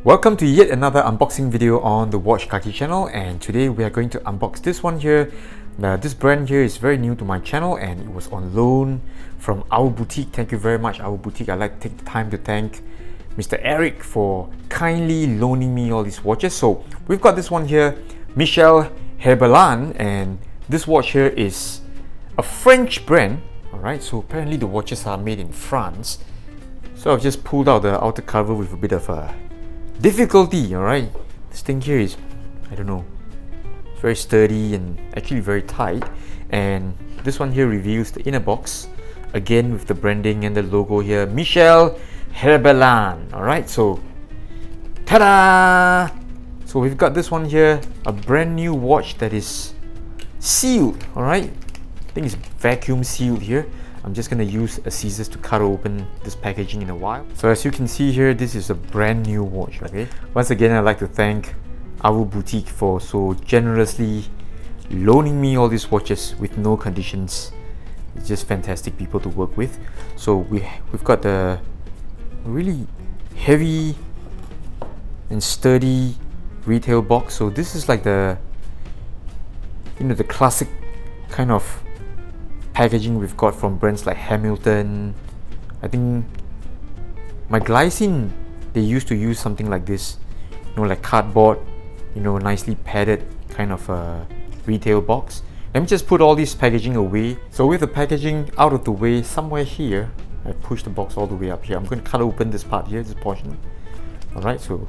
Welcome to yet another unboxing video on the Watch Kaki channel, and today we are going to unbox this one here. This brand here is very new to my channel and it was on loan from Our Boutique. Thank you very much, Our Boutique. I'd like to take the time to thank Mr. Eric for kindly loaning me all these watches. So we've got this one here, Michel Herbelin, and this watch here is a French brand. Alright, so apparently the watches are made in France. So I've just pulled out the outer cover with a bit of a difficulty. Alright, this thing here is, I don't know, it's very sturdy and actually very tight. And this one here reveals the inner box, again with the branding and the logo here, Michel Herbelin. Alright, so ta-da! So we've got this one here, a brand new watch that is sealed. Alright, I think it's vacuum sealed here. I'm just going to use a scissors to cut open this packaging in a while. So as you can see here, this is a brand new watch. Okay, once again I'd like to thank Our Boutique for so generously loaning me all these watches with no conditions. It's just fantastic people to work with. So we've got the really heavy and sturdy retail box. So this is like the, you know, the classic kind of packaging we've got from brands like Hamilton. I think my Glycine, they used to use something like this, you know, like cardboard, you know, nicely padded kind of a retail box. Let me just put all this packaging away. So with the packaging out of the way, somewhere here, I push the box all the way up here. I'm going to cut open this part here, this portion. Alright, so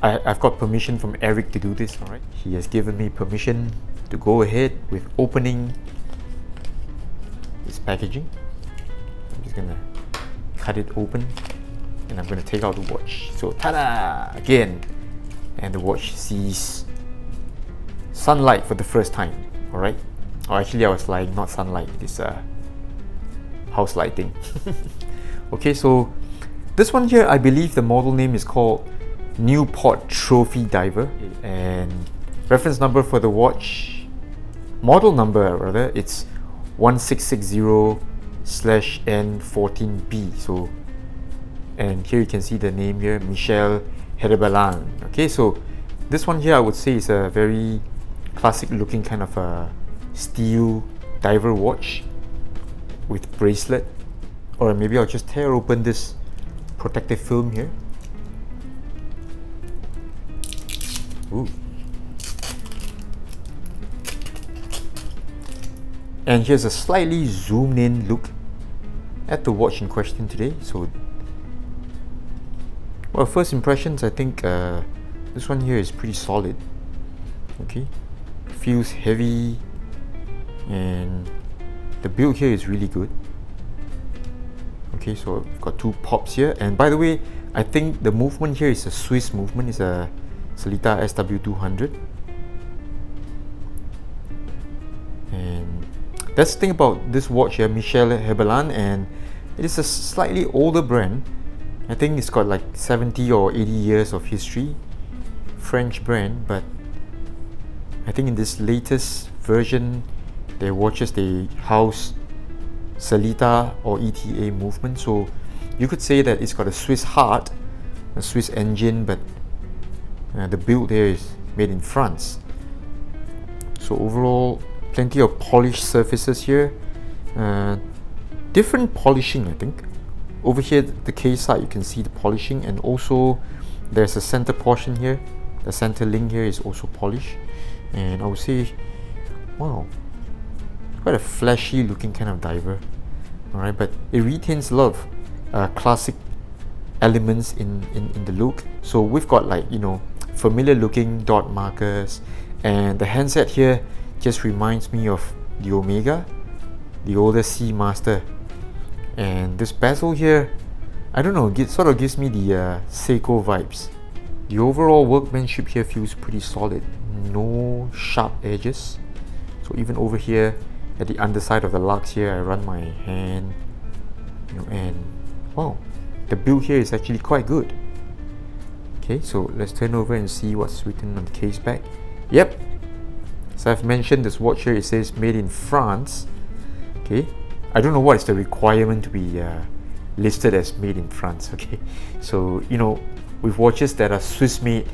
I've got permission from Eric to do this. Alright, he has given me permission to go ahead with opening this packaging. I'm just gonna cut it open and I'm gonna take out the watch. So ta-da! Again, and the watch sees sunlight for the first time. Alright, or actually I was lying, not sunlight, it's house lighting. Okay, so this one here, I believe the model name is called Newport Trophy Diver, and reference number for the watch, model number rather, it's 1660/N14B. So, and here you can see the name here, Michel Herbelin. Okay, so this one here I would say is a very classic looking kind of a steel diver watch with bracelet. Or maybe I'll just tear open this protective film here. Ooh. And here's a slightly zoomed in look at the watch in question today. So, well, first impressions, I think this one here is pretty solid. Okay, feels heavy and the build here is really good. Okay, so we've got two pops here, and by the way, I think the movement here is a Swiss movement. It's a Sellita SW200. And that's the thing about this watch here, Michel Herbelin, and it is a slightly older brand. I think it's got like 70 or 80 years of history. French brand, but I think in this latest version, their watches, they house Sellita or ETA movement. So you could say that it's got a Swiss heart, a Swiss engine, but the build there is made in France. So overall, plenty of polished surfaces here. Different polishing, I think. Over here, the case side, you can see the polishing, and also there's a center portion here. The center link here is also polished, and I would say, wow, quite a flashy looking kind of diver. Alright, but it retains a lot of classic elements in the look. So we've got, like, you know, familiar looking dot markers, and the handset here just reminds me of the Omega, the older Seamaster. And this bezel here, I don't know, it sort of gives me the Seiko vibes. The overall workmanship here feels pretty solid, no sharp edges. So even over here at the underside of the lux here, I run my hand, you know, and wow, the build here is actually quite good. Okay, so let's turn over and see what's written on the case back. Yep, so I've mentioned this watch here, it says made in France. Okay, I don't know what is the requirement to be listed as made in France. Okay, so, you know, with watches that are Swiss made,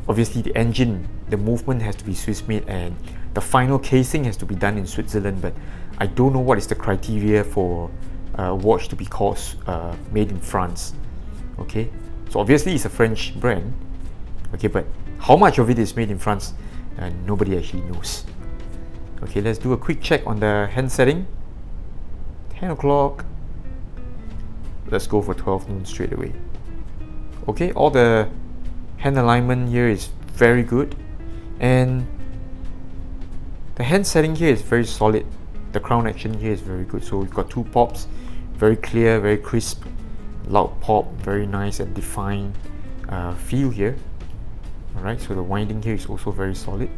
obviously the engine, the movement has to be Swiss made, and the final casing has to be done in Switzerland. But I don't know what is the criteria for a watch to be called made in France. Okay, so obviously it's a French brand. Okay, but how much of it is made in France, nobody actually knows. Okay, let's do a quick check on the hand setting. 10 o'clock. Let's go for 12 noon straight away. Okay, all the hand alignment here is very good, and the hand setting here is very solid. The crown action here is very good. So we've got two pops, very clear, very crisp, loud pop, very nice and defined feel here. Alright, so the winding here is also very solid.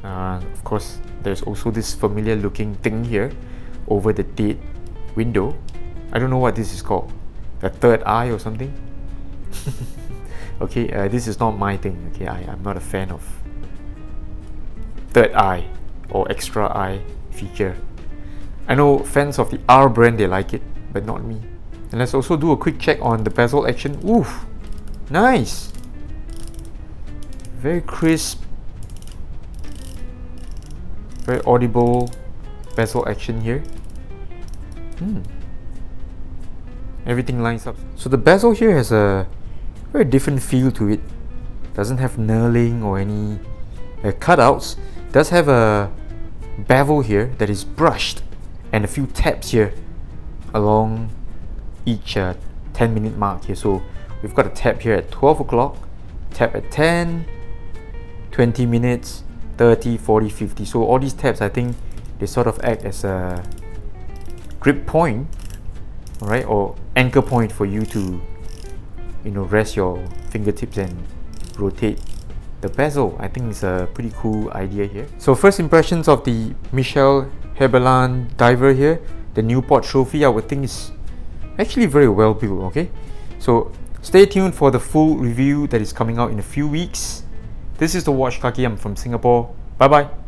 Of course, there's also this familiar looking thing here over the date window. I don't know what this is called, a third eye or something. Okay, this is not my thing. Okay, I'm not a fan of third eye or extra eye feature. I know fans of the R brand, they like it, but not me. And let's also do a quick check on the bezel action. Oof, nice, very crisp, very audible bezel action here. Everything lines up. So the bezel here has a very different feel to it. Doesn't have knurling or any cutouts. Does have a bevel here that is brushed, and a few taps here along each 10-minute mark here. So we've got a tap here at 12 o'clock, tap at 10, 20 minutes, 30, 40, 50. So all these taps, I think they sort of act as a grip point, alright, or anchor point for you to, you know, rest your fingertips and rotate the bezel. I think it's a pretty cool idea here. So first impressions of the Michel Herbelin diver here, the Newport Trophy, I would think is actually very well built. Okay, so stay tuned for the full review that is coming out in a few weeks. This is the Watch Kaki. I'm from Singapore. Bye bye.